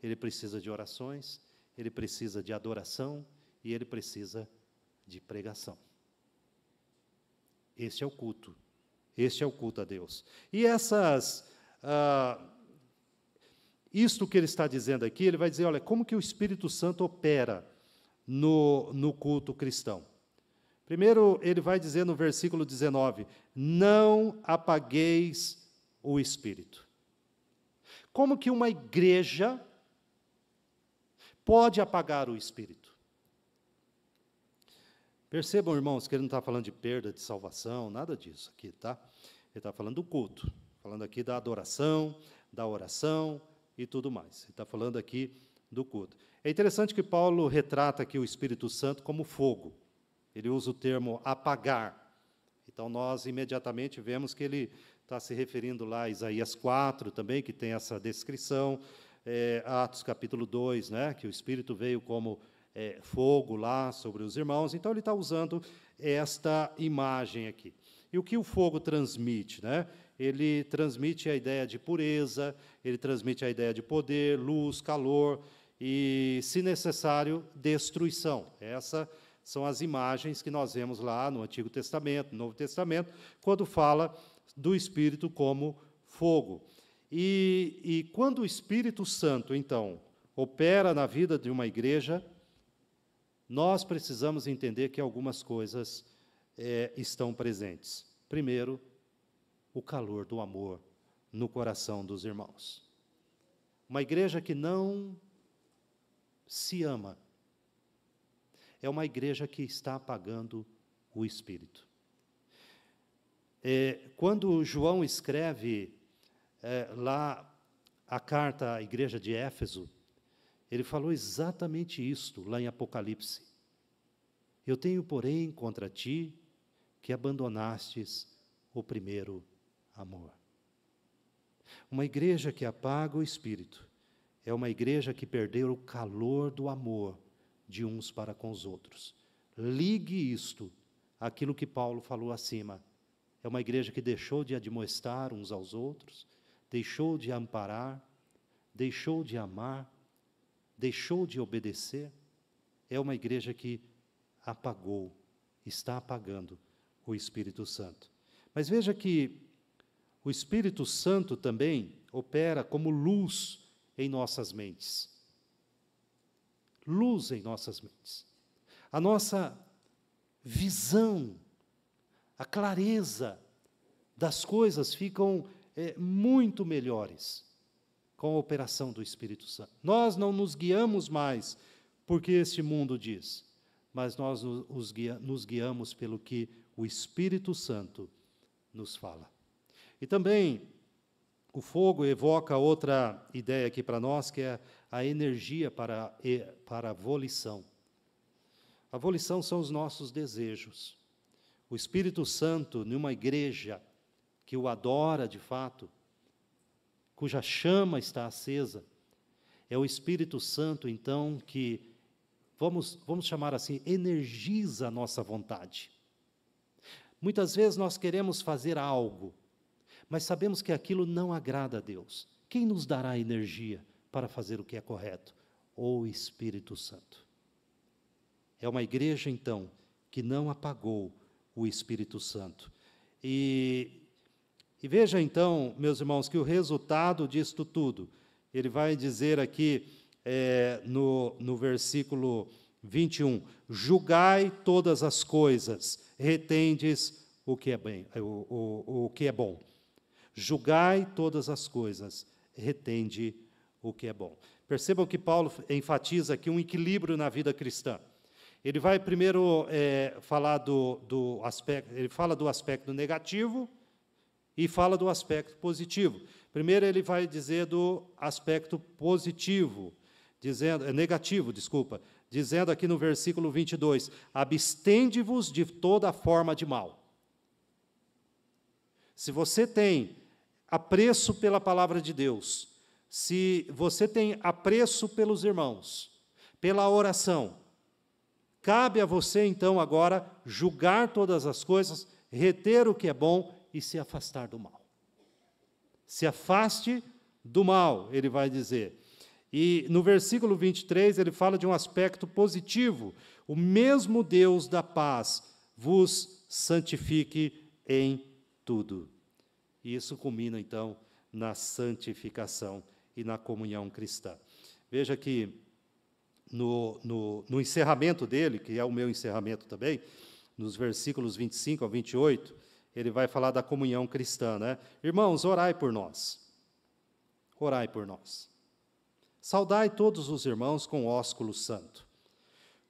Ele precisa de orações, ele precisa de adoração e ele precisa de pregação. Este é o culto. Este é o culto a Deus. E isto que ele está dizendo aqui, ele vai dizer, olha, como que o Espírito Santo opera no culto cristão. Primeiro, ele vai dizer no versículo 19, não apagueis o Espírito. Como que uma igreja pode apagar o Espírito? Percebam, irmãos, que ele não está falando de perda de salvação, nada disso aqui, tá? Ele está falando do culto, falando aqui da adoração, da oração e tudo mais. Ele está falando aqui do culto. É interessante que Paulo retrata aqui o Espírito Santo como fogo. Ele usa o termo apagar. Então, nós imediatamente vemos que ele está se referindo lá a Isaías 4 também, que tem essa descrição, Atos capítulo 2, né, que o Espírito veio como fogo lá sobre os irmãos. Então, ele está usando esta imagem aqui. E o que o fogo transmite? Né? Ele transmite a ideia de pureza, ele transmite a ideia de poder, luz, calor e, se necessário, destruição. Essas são as imagens que nós vemos lá no Antigo Testamento, no Novo Testamento, quando fala do Espírito como fogo. E quando o Espírito Santo, então, opera na vida de uma igreja, nós precisamos entender que algumas coisas estão presentes. Primeiro, o calor do amor no coração dos irmãos. Uma igreja que não se ama é uma igreja que está apagando o Espírito. Quando João escreve lá a carta à igreja de Éfeso, ele falou exatamente isto, lá em Apocalipse. Eu tenho, porém, contra ti, que abandonastes o primeiro amor. Uma igreja que apaga o Espírito é uma igreja que perdeu o calor do amor de uns para com os outros. Ligue isto aquilo que Paulo falou acima. É uma igreja que deixou de admoestar uns aos outros, deixou de amparar, deixou de amar, deixou de obedecer. É uma igreja que apagou, está apagando o Espírito Santo. Mas veja que o Espírito Santo também opera como luz em nossas mentes. Luz em nossas mentes. A nossa visão, a clareza das coisas ficam muito melhores com a operação do Espírito Santo. Nós não nos guiamos mais porque este mundo diz, mas nós nos guiamos pelo que o Espírito Santo nos fala. E também o fogo evoca outra ideia aqui para nós, que é a energia para a volição. A volição são os nossos desejos. O Espírito Santo, numa igreja que o adora de fato, cuja chama está acesa, é o Espírito Santo, então, que, vamos chamar assim, energiza a nossa vontade. Muitas vezes nós queremos fazer algo, mas sabemos que aquilo não agrada a Deus. Quem nos dará energia para fazer o que é correto? O Espírito Santo. É uma igreja, então, que não apagou o Espírito Santo. E veja, então, meus irmãos, que o resultado disto tudo, ele vai dizer aqui no versículo 21, julgai todas as coisas, retendes o que é bem, o que é bom. Julgai todas as coisas, retende o que é bom. Percebam que Paulo enfatiza aqui um equilíbrio na vida cristã. Ele vai primeiro falar do aspecto, ele fala do aspecto negativo e fala do aspecto positivo. Primeiro ele vai dizer do aspecto positivo, negativo, dizendo aqui no versículo 22, abstende-vos de toda forma de mal. Se você tem apreço pela palavra de Deus, se você tem apreço pelos irmãos, pela oração, cabe a você, então, agora, julgar todas as coisas, reter o que é bom e se afastar do mal. Se afaste do mal, ele vai dizer. E no versículo 23, ele fala de um aspecto positivo. O mesmo Deus da paz vos santifique em tudo. E isso culmina, então, na santificação e na comunhão cristã. Veja que no encerramento dele, que é o meu encerramento também, nos versículos 25 ao 28, ele vai falar da comunhão cristã, né? Irmãos, orai por nós. Orai por nós. Saudai todos os irmãos com ósculo santo.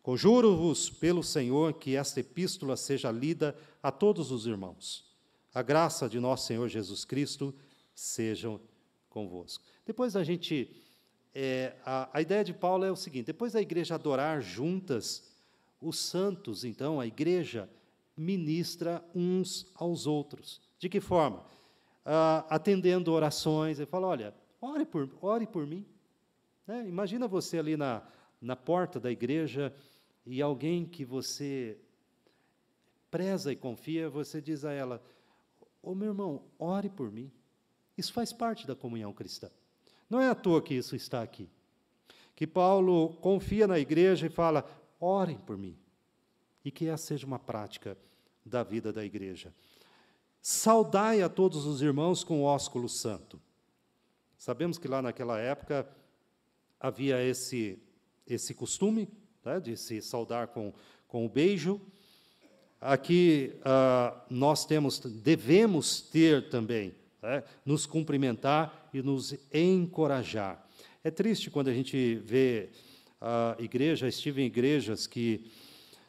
Conjuro-vos pelo Senhor que esta epístola seja lida a todos os irmãos. A graça de nosso Senhor Jesus Cristo seja convosco. Depois a gente... a ideia de Paulo é o seguinte, depois da igreja adorar juntas, os santos, então, a igreja ministra uns aos outros. De que forma? Atendendo orações, ele fala, olha, ore por mim. Imagina você ali na porta da igreja e alguém que você preza e confia, você diz a ela, ô meu irmão, ore por mim. Isso faz parte da comunhão cristã. Não é à toa que isso está aqui. Que Paulo confia na igreja e fala, orem por mim. E que essa seja uma prática da vida da igreja. Saudai a todos os irmãos com ósculo santo. Sabemos que lá naquela época havia esse costume, né, de se saudar com o beijo. Aqui nós devemos ter também, nos cumprimentar e nos encorajar. É triste quando a gente vê a igreja, estive em igrejas que,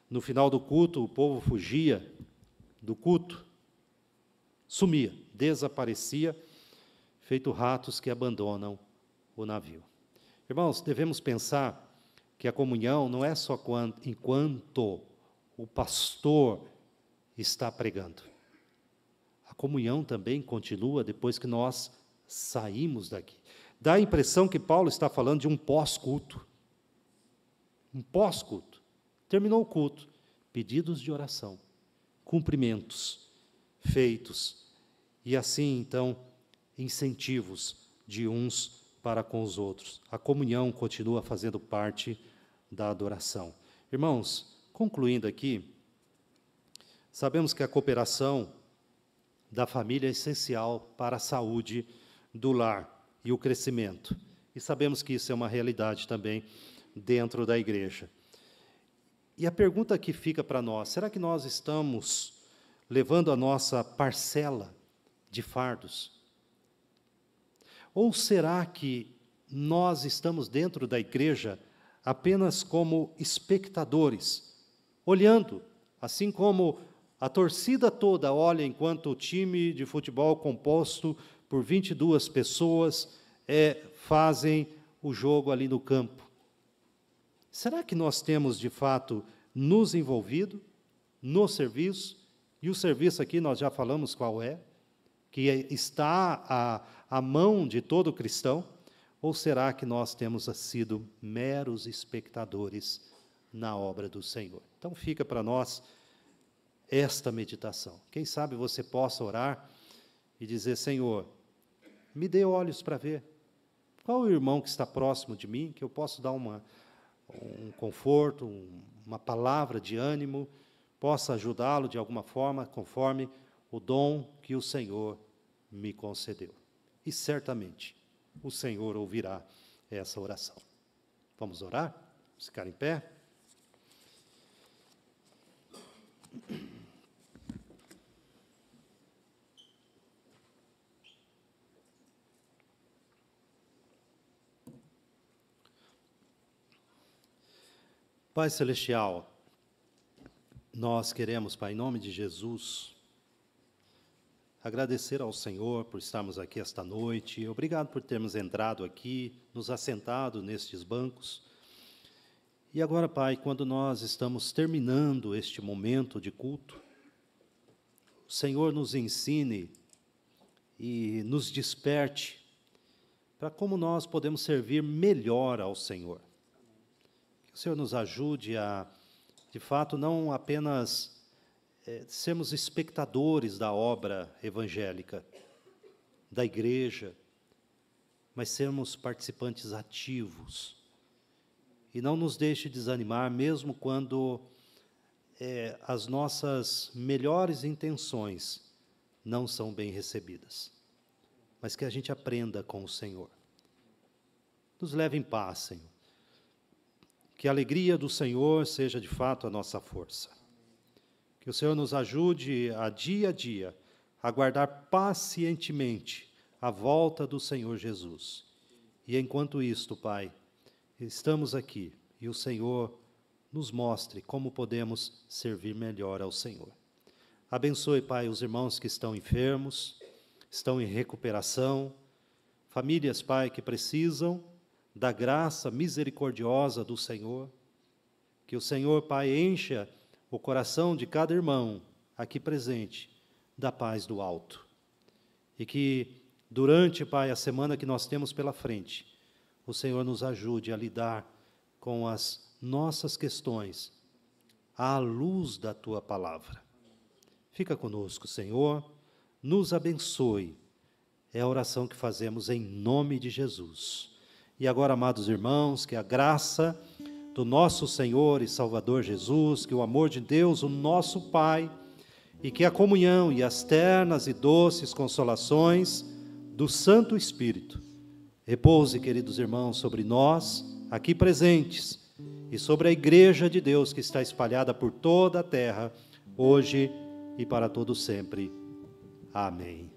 no final do culto, o povo fugia do culto, sumia, desaparecia, feito ratos que abandonam o navio. Irmãos, devemos pensar que a comunhão não é só enquanto o pastor está pregando. A comunhão também continua depois que nós saímos daqui. Dá a impressão que Paulo está falando de um pós-culto. Um pós-culto. Terminou o culto. Pedidos de oração. cumprimentos feitos, e assim, então, incentivos de uns para com os outros. A comunhão continua fazendo parte da adoração. Irmãos, concluindo aqui, sabemos que a cooperação da família é essencial para a saúde do lar e o crescimento. E sabemos que isso é uma realidade também dentro da igreja. E a pergunta que fica para nós, será que nós estamos levando a nossa parcela de fardos? Ou será que nós estamos dentro da igreja apenas como espectadores, olhando, assim como a torcida toda olha enquanto o time de futebol composto por 22 pessoas fazem o jogo ali no campo? Será que nós temos, de fato, nos envolvido no serviço? E o serviço aqui nós já falamos qual é, que está à mão de todo cristão? Ou será que nós temos sido meros espectadores na obra do Senhor? Então fica para nós esta meditação. Quem sabe você possa orar e dizer: Senhor, me dê olhos para ver. Qual é o irmão que está próximo de mim, que eu posso dar um conforto, uma palavra de ânimo, possa ajudá-lo de alguma forma, conforme o dom que o Senhor me concedeu. E certamente o Senhor ouvirá essa oração. Vamos orar? Vamos ficar em pé? Pai Celestial, nós queremos, Pai, em nome de Jesus, agradecer ao Senhor por estarmos aqui esta noite. Obrigado por termos entrado aqui, nos assentado nestes bancos. E agora, Pai, quando nós estamos terminando este momento de culto, o Senhor nos ensine e nos desperte para como nós podemos servir melhor ao Senhor. Que o Senhor nos ajude a, de fato, não apenas sermos espectadores da obra evangélica, da igreja, mas sermos participantes ativos. E não nos deixe desanimar, mesmo quando as nossas melhores intenções não são bem recebidas. Mas que a gente aprenda com o Senhor. Nos leve em paz, Senhor. Que a alegria do Senhor seja, de fato, a nossa força. Que o Senhor nos ajude a dia aguardar pacientemente a volta do Senhor Jesus. E enquanto isto, Pai, estamos aqui e o Senhor nos mostre como podemos servir melhor ao Senhor. Abençoe, Pai, os irmãos que estão enfermos, estão em recuperação, famílias, Pai, que precisam da graça misericordiosa do Senhor. Que o Senhor, Pai, encha o coração de cada irmão aqui presente da paz do alto. E que durante, Pai, a semana que nós temos pela frente, o Senhor nos ajude a lidar com as nossas questões à luz da Tua palavra. Fica conosco, Senhor, nos abençoe. É a oração que fazemos em nome de Jesus. E agora, amados irmãos, que a graça do nosso Senhor e Salvador Jesus, que o amor de Deus, o nosso Pai, e que a comunhão e as ternas e doces consolações do Santo Espírito repouse, queridos irmãos, sobre nós, aqui presentes, e sobre a Igreja de Deus que está espalhada por toda a terra, hoje e para todo sempre. Amém.